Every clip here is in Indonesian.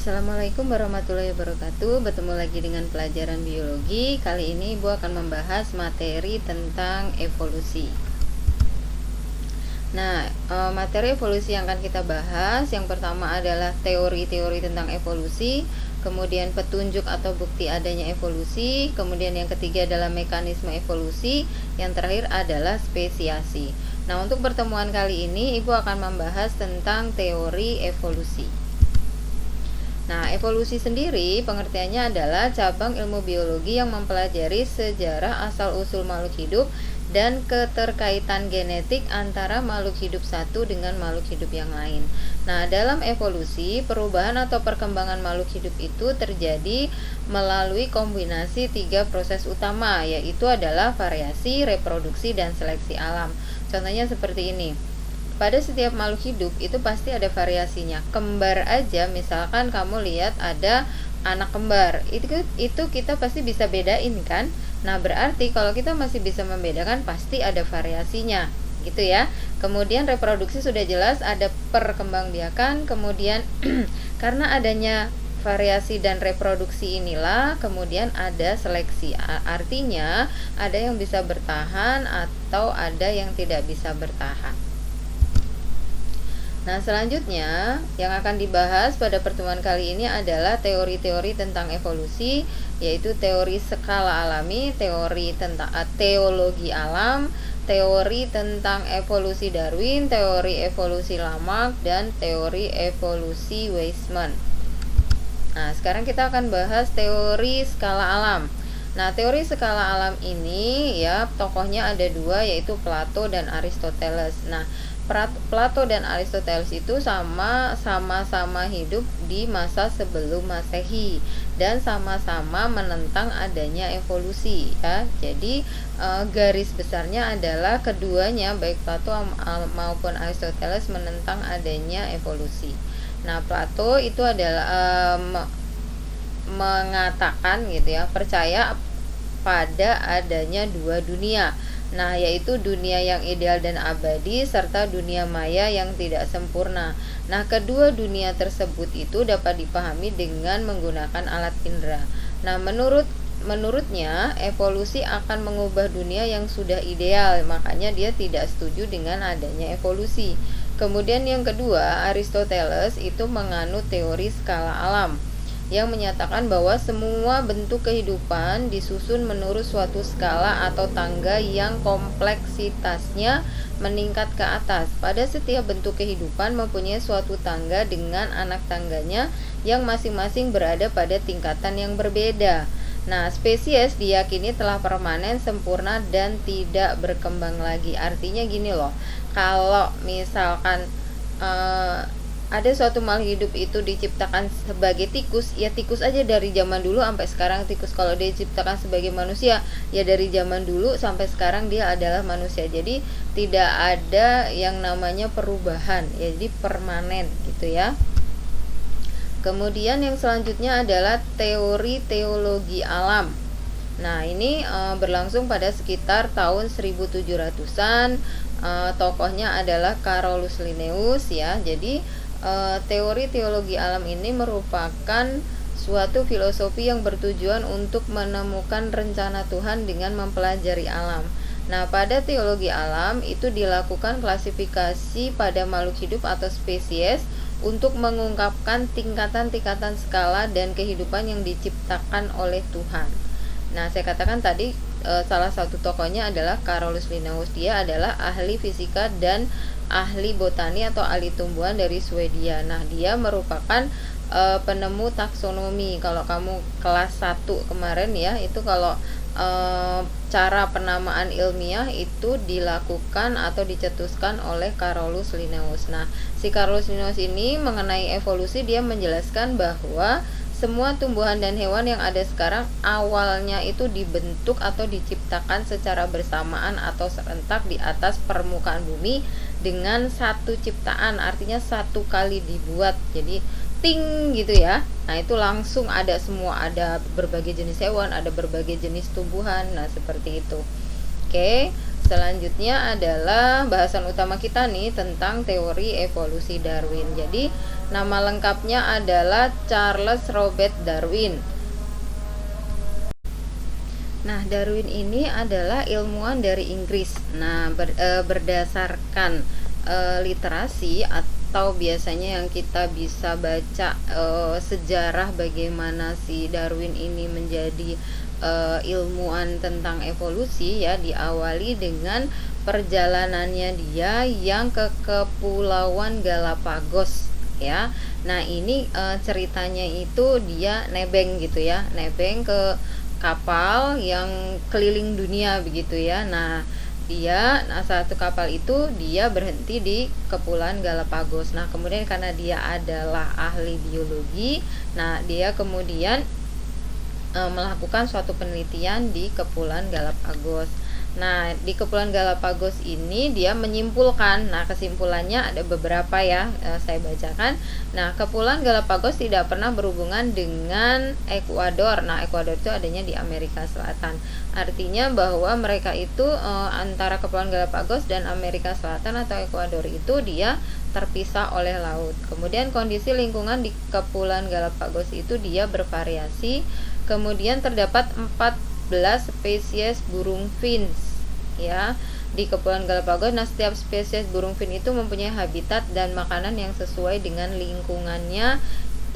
Assalamualaikum warahmatullahi wabarakatuh. Bertemu lagi dengan pelajaran biologi. Kali ini Ibu akan membahas materi tentang evolusi. Nah, materi evolusi yang akan kita bahas, yang pertama adalah teori-teori tentang evolusi, kemudian petunjuk atau bukti adanya evolusi, kemudian yang ketiga adalah mekanisme evolusi, yang terakhir adalah spesiasi. Nah, untuk pertemuan kali ini Ibu akan membahas tentang teori evolusi. Nah, evolusi sendiri pengertiannya adalah cabang ilmu biologi yang mempelajari sejarah asal-usul makhluk hidup dan keterkaitan genetik antara makhluk hidup satu dengan makhluk hidup yang lain. Nah, dalam evolusi, perubahan atau perkembangan makhluk hidup itu terjadi melalui kombinasi 3 proses utama, yaitu adalah variasi, reproduksi, dan seleksi alam. Contohnya seperti ini. Pada setiap makhluk hidup itu pasti ada variasinya. Kembar aja, misalkan kamu lihat ada anak kembar, itu kita pasti bisa bedain kan. Nah, berarti kalau kita masih bisa membedakan pasti ada variasinya, gitu ya. Kemudian reproduksi sudah jelas ada perkembangbiakan. Kemudian karena adanya variasi dan reproduksi inilah kemudian ada seleksi. Artinya ada yang bisa bertahan atau ada yang tidak bisa bertahan. Nah, selanjutnya yang akan dibahas pada pertemuan kali ini adalah teori-teori tentang evolusi, yaitu teori skala alami, teori tentang teologi alam, teori tentang evolusi Darwin, teori evolusi Lamarck, dan teori evolusi Weismann. Nah, sekarang kita akan bahas teori skala alam. Nah, teori skala alam ini ya tokohnya ada 2, yaitu Plato dan Aristoteles. Nah, Plato dan Aristoteles itu sama-sama hidup di masa sebelum Masehi dan sama-sama menentang adanya evolusi ya. Jadi garis besarnya adalah keduanya baik Plato maupun Aristoteles menentang adanya evolusi. Nah, Plato itu adalah mengatakan gitu ya, percaya pada adanya 2 dunia. Nah, yaitu dunia yang ideal dan abadi serta dunia maya yang tidak sempurna. Nah, kedua dunia tersebut itu dapat dipahami dengan menggunakan alat indera. Nah, menurutnya evolusi akan mengubah dunia yang sudah ideal, makanya dia tidak setuju dengan adanya evolusi. Kemudian yang kedua, Aristoteles itu menganut teori skala alam yang menyatakan bahwa semua bentuk kehidupan disusun menurut suatu skala atau tangga yang kompleksitasnya meningkat ke atas. Pada setiap bentuk kehidupan mempunyai suatu tangga dengan anak tangganya yang masing-masing berada pada tingkatan yang berbeda. Nah, spesies diyakini telah permanen, sempurna, dan tidak berkembang lagi. Artinya gini loh, kalau misalkan ada suatu makhluk hidup itu diciptakan sebagai tikus, ya tikus aja dari zaman dulu sampai sekarang tikus. Kalau dia diciptakan sebagai manusia, ya dari zaman dulu sampai sekarang dia adalah manusia. Jadi tidak ada yang namanya perubahan, ya, jadi permanen gitu ya. Kemudian yang selanjutnya adalah teori teologi alam. Nah, ini berlangsung pada sekitar tahun 1700-an. Tokohnya adalah Carolus Linnaeus ya. Jadi teori teologi alam ini merupakan suatu filosofi yang bertujuan untuk menemukan rencana Tuhan dengan mempelajari alam. Nah, pada teologi alam itu dilakukan klasifikasi pada makhluk hidup atau spesies untuk mengungkapkan tingkatan-tingkatan skala dan kehidupan yang diciptakan oleh Tuhan. Nah, saya katakan tadi salah satu tokohnya adalah Carolus Linnaeus. Dia adalah ahli fisika dan ahli botani atau ahli tumbuhan dari Swedia. Nah, dia merupakan penemu taksonomi. Kalau kamu kelas 1 kemarin ya, itu kalau cara penamaan ilmiah itu dilakukan atau dicetuskan oleh Carolus Linnaeus. Nah, si Carolus Linnaeus ini mengenai evolusi dia menjelaskan bahwa semua tumbuhan dan hewan yang ada sekarang awalnya itu dibentuk atau diciptakan secara bersamaan atau serentak di atas permukaan bumi dengan satu ciptaan, artinya satu kali dibuat. Jadi ting gitu ya. Nah, itu langsung ada semua, ada berbagai jenis hewan, ada berbagai jenis tumbuhan. Nah, seperti itu. Oke, selanjutnya adalah bahasan utama kita nih tentang teori evolusi Darwin. Jadi Nama lengkapnya adalah Charles Robert Darwin. Nah, Darwin ini adalah ilmuwan dari Inggris. Nah, berdasarkan literasi atau biasanya yang kita bisa baca sejarah bagaimana si Darwin ini menjadi ilmuwan tentang evolusi, ya, diawali dengan perjalanannya dia yang ke Kepulauan Galapagos, ya. Nah, ini ceritanya itu dia nebeng gitu ya, nebeng ke kapal yang keliling dunia begitu ya. Nah, satu kapal itu dia berhenti di Kepulauan Galapagos. Nah, kemudian karena dia adalah ahli biologi, nah dia kemudian melakukan suatu penelitian di Kepulauan Galapagos. Nah, di Kepulauan Galapagos ini dia menyimpulkan, nah kesimpulannya ada beberapa ya, saya bacakan. Nah, Kepulauan Galapagos tidak pernah berhubungan dengan Ekuador. Nah, Ekuador itu adanya di Amerika Selatan. Artinya bahwa mereka itu antara Kepulauan Galapagos dan Amerika Selatan atau Ekuador itu dia terpisah oleh laut. Kemudian kondisi lingkungan di Kepulauan Galapagos itu dia bervariasi. Kemudian terdapat 14 spesies burung finch ya di Kepulauan Galapagos. Nah, setiap spesies burung finch itu mempunyai habitat dan makanan yang sesuai dengan lingkungannya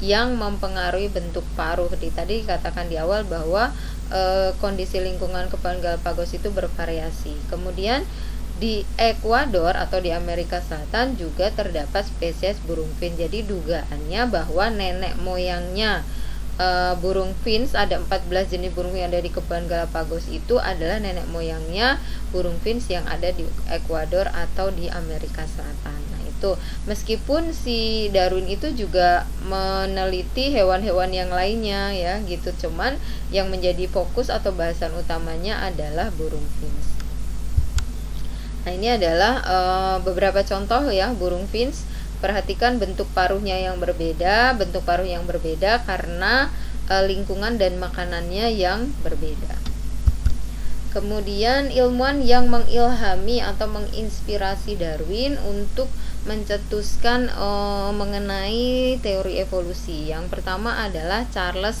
yang mempengaruhi bentuk paruh. Tadi dikatakan di awal bahwa kondisi lingkungan Kepulauan Galapagos itu bervariasi. Kemudian di Ekuador atau di Amerika Selatan juga terdapat spesies burung finch. Jadi dugaannya bahwa nenek moyangnya burung finch, ada 14 jenis burung yang ada di Kepulauan Galapagos itu adalah nenek moyangnya burung finch yang ada di Ekuador atau di Amerika Selatan. Nah, itu meskipun si Darwin itu juga meneliti hewan-hewan yang lainnya ya gitu, cuman yang menjadi fokus atau bahasan utamanya adalah burung finch. Nah, ini adalah beberapa contoh ya burung finch. Perhatikan bentuk paruhnya yang berbeda, karena lingkungan dan makanannya yang berbeda. Kemudian ilmuwan yang mengilhami atau menginspirasi Darwin untuk mencetuskan mengenai teori evolusi. Yang pertama adalah Charles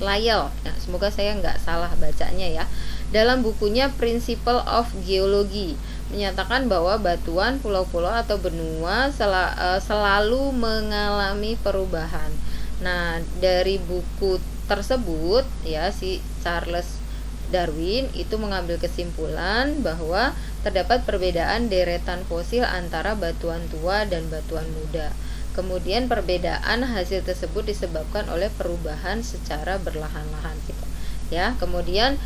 Lyell. Nah, semoga saya nggak salah bacanya ya. Dalam bukunya Principle of Geology menyatakan bahwa batuan, pulau-pulau atau benua selalu mengalami perubahan. Nah, dari buku tersebut ya si Charles Darwin itu mengambil kesimpulan bahwa terdapat perbedaan deretan fosil antara batuan tua dan batuan muda. Kemudian perbedaan hasil tersebut disebabkan oleh perubahan secara berlahan-lahan gitu. Ya, kemudian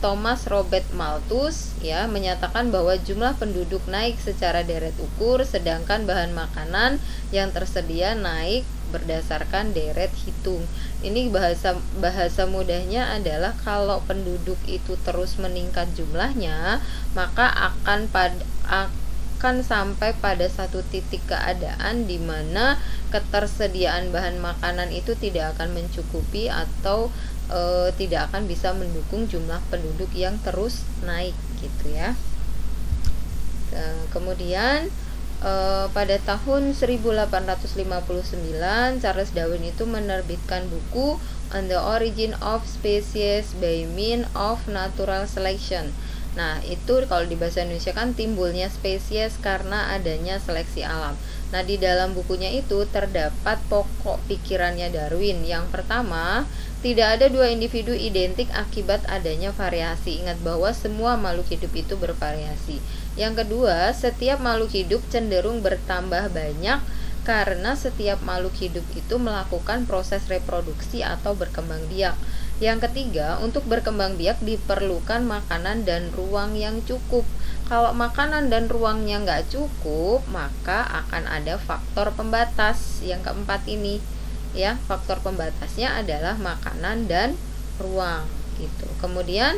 Thomas Robert Malthus ya menyatakan bahwa jumlah penduduk naik secara deret ukur, sedangkan bahan makanan yang tersedia naik berdasarkan deret hitung. Ini bahasa mudahnya adalah kalau penduduk itu terus meningkat jumlahnya, maka akan sampai pada satu titik keadaan di mana ketersediaan bahan makanan itu tidak akan mencukupi atau tidak akan bisa mendukung jumlah penduduk yang terus naik gitu ya. Kemudian pada tahun 1859 Charles Darwin itu menerbitkan buku On the Origin of Species by Means of Natural Selection. Nah, itu kalau di bahasa Indonesia kan timbulnya spesies karena adanya seleksi alam. Nah, di dalam bukunya itu terdapat pokok pikirannya Darwin. Yang pertama, tidak ada dua individu identik akibat adanya variasi. Ingat bahwa semua makhluk hidup itu bervariasi. Yang kedua, setiap makhluk hidup cenderung bertambah banyak karena setiap makhluk hidup itu melakukan proses reproduksi atau berkembang biak. Yang ketiga, untuk berkembang biak diperlukan makanan dan ruang yang cukup. Kalau makanan dan ruangnya nggak cukup, maka akan ada faktor pembatas. Yang keempat ini, ya, faktor pembatasnya adalah makanan dan ruang, gitu. Kemudian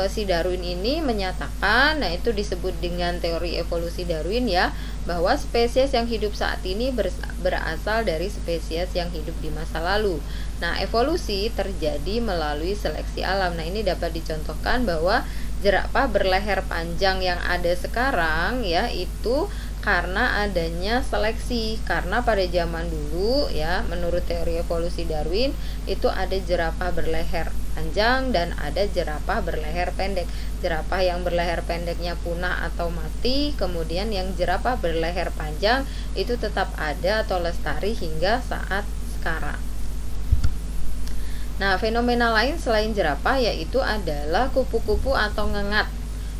si Darwin ini menyatakan, nah itu disebut dengan teori evolusi Darwin ya, bahwa spesies yang hidup saat ini berasal dari spesies yang hidup di masa lalu. Nah, evolusi terjadi melalui seleksi alam. Nah, ini dapat dicontohkan bahwa jerapah berleher panjang yang ada sekarang ya itu karena adanya seleksi. Karena pada zaman dulu ya, menurut teori evolusi Darwin itu ada jerapah berleher panjang dan ada jerapah berleher pendek. Jerapah yang berleher pendeknya punah atau mati, kemudian yang jerapah berleher panjang itu tetap ada atau lestari hingga saat sekarang. Nah, fenomena lain selain jerapah yaitu adalah kupu-kupu atau ngengat.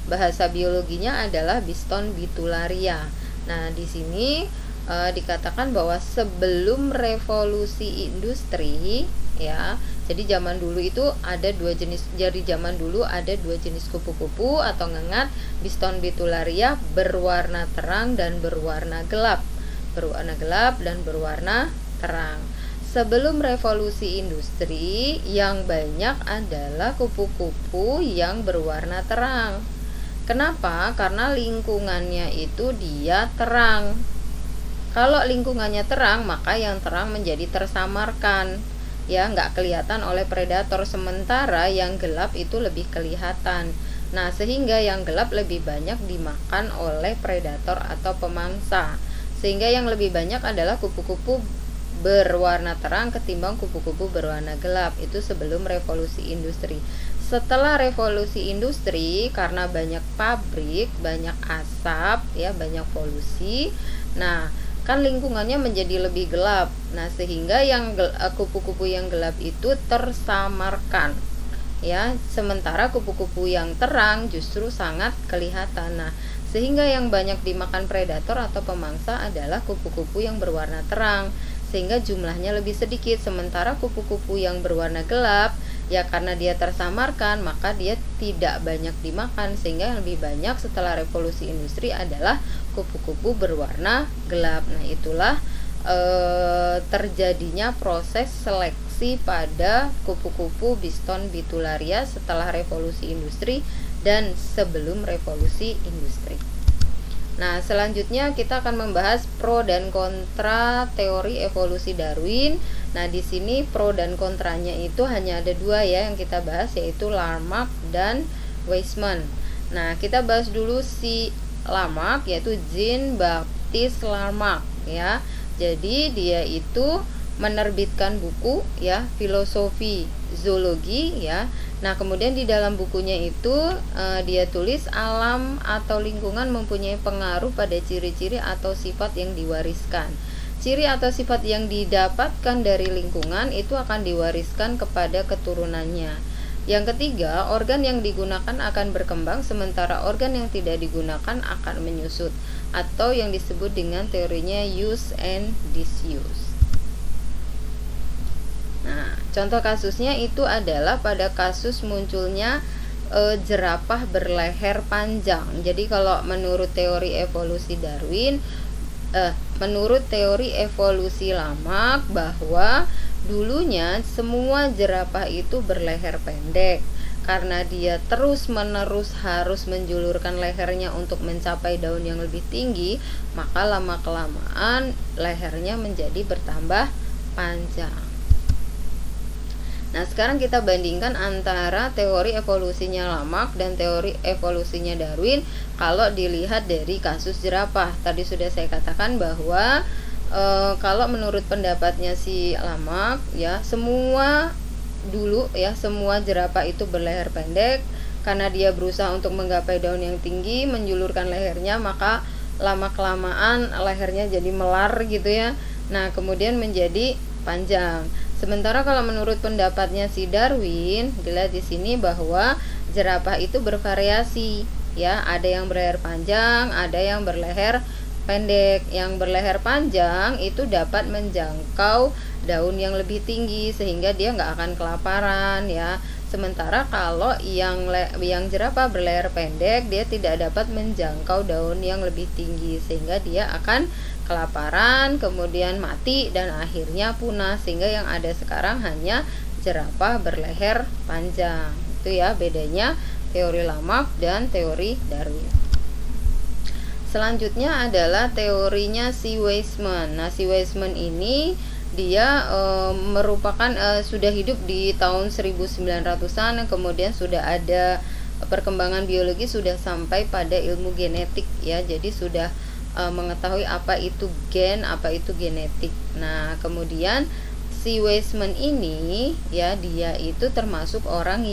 Bahasa biologinya adalah Biston bitularia. Nah, di sini dikatakan bahwa sebelum revolusi industri ya, jadi zaman dulu itu ada dua jenis. Jadi zaman dulu ada dua jenis kupu-kupu atau ngengat, Biston bitularia, berwarna terang dan berwarna gelap. Berwarna gelap dan berwarna terang. Sebelum revolusi industri, yang banyak adalah kupu-kupu yang berwarna terang. Kenapa? Karena lingkungannya itu dia terang. Kalau lingkungannya terang, maka yang terang menjadi tersamarkan, ya, nggak kelihatan oleh predator, sementara yang gelap itu lebih kelihatan. Nah, sehingga yang gelap lebih banyak dimakan oleh predator atau pemangsa, sehingga yang lebih banyak adalah kupu-kupu berwarna terang ketimbang kupu-kupu berwarna gelap. Itu sebelum revolusi industri. Setelah revolusi industri, karena banyak pabrik, banyak asap, ya, banyak polusi. Nah, kan lingkungannya menjadi lebih gelap. Nah, sehingga yang kupu-kupu yang gelap itu tersamarkan, ya, sementara kupu-kupu yang terang justru sangat kelihatan. Nah, sehingga yang banyak dimakan predator atau pemangsa adalah kupu-kupu yang berwarna terang, sehingga jumlahnya lebih sedikit. Sementara kupu-kupu yang berwarna gelap, ya, karena dia tersamarkan, maka dia tidak banyak dimakan, sehingga yang lebih banyak setelah revolusi industri adalah kupu-kupu berwarna gelap. Nah, itulah terjadinya proses seleksi pada kupu-kupu Biston bitularia setelah revolusi industri dan sebelum revolusi industri. Nah, selanjutnya kita akan membahas pro dan kontra teori evolusi Darwin. Nah, di sini pro dan kontranya itu hanya ada dua ya yang kita bahas, yaitu Lamarck dan Weismann. Nah, kita bahas dulu si Lamarck, yaitu Jean-Baptiste Lamarck ya. Jadi dia itu menerbitkan buku ya, filosofi zoologi ya. Nah, kemudian di dalam bukunya itu dia tulis alam atau lingkungan mempunyai pengaruh pada ciri-ciri atau sifat yang diwariskan. Ciri atau sifat yang didapatkan dari lingkungan itu akan diwariskan kepada keturunannya. Yang ketiga, organ yang digunakan akan berkembang, sementara organ yang tidak digunakan akan menyusut, atau yang disebut dengan teorinya use and disuse. Nah, contoh kasusnya itu adalah pada kasus munculnya jerapah berleher panjang. Jadi kalau menurut teori evolusi Darwin, menurut teori evolusi Lamarck, bahwa dulunya semua jerapah itu berleher pendek. Karena dia terus-menerus harus menjulurkan lehernya untuk mencapai daun yang lebih tinggi, maka lama-kelamaan lehernya menjadi bertambah panjang. Nah, sekarang kita bandingkan antara teori evolusinya Lamarck dan teori evolusinya Darwin kalau dilihat dari kasus jerapah. Tadi sudah saya katakan bahwa kalau menurut pendapatnya si Lamarck ya, semua jerapah itu berleher pendek. Karena dia berusaha untuk menggapai daun yang tinggi, menjulurkan lehernya, maka lama-kelamaan lehernya jadi melar gitu ya. Nah, kemudian menjadi panjang. Sementara kalau menurut pendapatnya si Darwin, dilihat di sini bahwa jerapah itu bervariasi, ya, ada yang berleher panjang, ada yang berleher pendek. Yang berleher panjang itu dapat menjangkau daun yang lebih tinggi sehingga dia nggak akan kelaparan, ya. Sementara kalau yang jerapah berleher pendek, dia tidak dapat menjangkau daun yang lebih tinggi sehingga dia akan kelaparan, kemudian mati dan akhirnya punah, sehingga yang ada sekarang hanya jerapah berleher panjang. Itu ya bedanya teori Lamarck dan teori Darwin. Selanjutnya adalah teorinya si Weismann. Nah, si Weismann ini dia merupakan sudah hidup di tahun 1900-an, kemudian sudah ada perkembangan biologi, sudah sampai pada ilmu genetik ya. Jadi sudah mengetahui apa itu gen, apa itu genetik. Nah, kemudian si Weismann ini ya, dia itu termasuk orang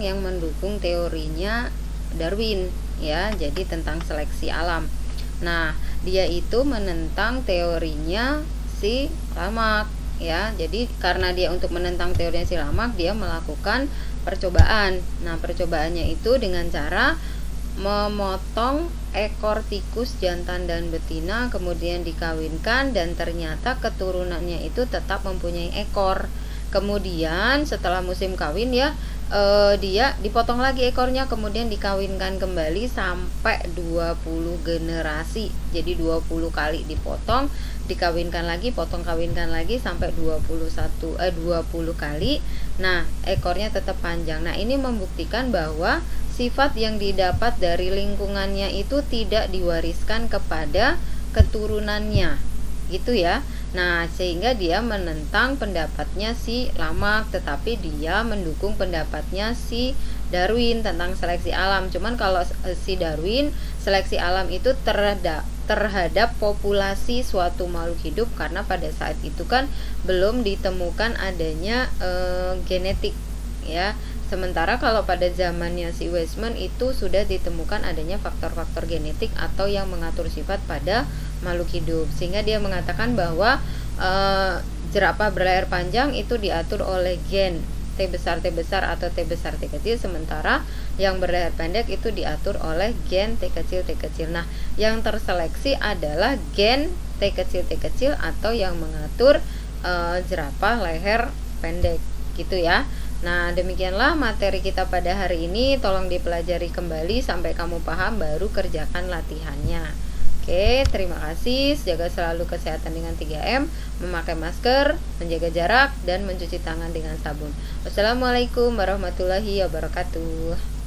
yang mendukung teorinya Darwin ya, jadi tentang seleksi alam. Nah, dia itu menentang teorinya si Lamarck ya. Jadi karena dia untuk menentang teorinya si Lamarck, dia melakukan percobaan. Nah, percobaannya itu dengan cara memotong ekor tikus jantan dan betina, kemudian dikawinkan, dan ternyata keturunannya itu tetap mempunyai ekor. Kemudian setelah musim kawin ya, dia dipotong lagi ekornya, kemudian dikawinkan kembali sampai 20 generasi. Jadi 20 kali dipotong, dikawinkan lagi, potong kawinkan lagi sampai 20 kali. Nah, ekornya tetap panjang. Nah, ini membuktikan bahwa sifat yang didapat dari lingkungannya itu tidak diwariskan kepada keturunannya. Gitu ya. Nah, sehingga dia menentang pendapatnya si Lamarck, tetapi dia mendukung pendapatnya si Darwin tentang seleksi alam. Cuman kalau si Darwin, seleksi alam itu terhadap populasi suatu makhluk hidup, karena pada saat itu kan belum ditemukan adanya genetik ya. Sementara kalau pada zamannya si Weismann itu sudah ditemukan adanya faktor-faktor genetik atau yang mengatur sifat pada makhluk hidup, sehingga dia mengatakan bahwa jerapah berlayar panjang itu diatur oleh gen T besar atau T besar T kecil, sementara yang berlayar pendek itu diatur oleh gen T kecil. Nah, yang terseleksi adalah gen T kecil atau yang mengatur jerapah leher pendek gitu ya. Nah, demikianlah materi kita pada hari ini. Tolong dipelajari kembali sampai kamu paham, baru kerjakan latihannya. Oke, terima kasih. Jaga selalu kesehatan dengan 3M, memakai masker, menjaga jarak, dan mencuci tangan dengan sabun. Wassalamualaikum warahmatullahi wabarakatuh.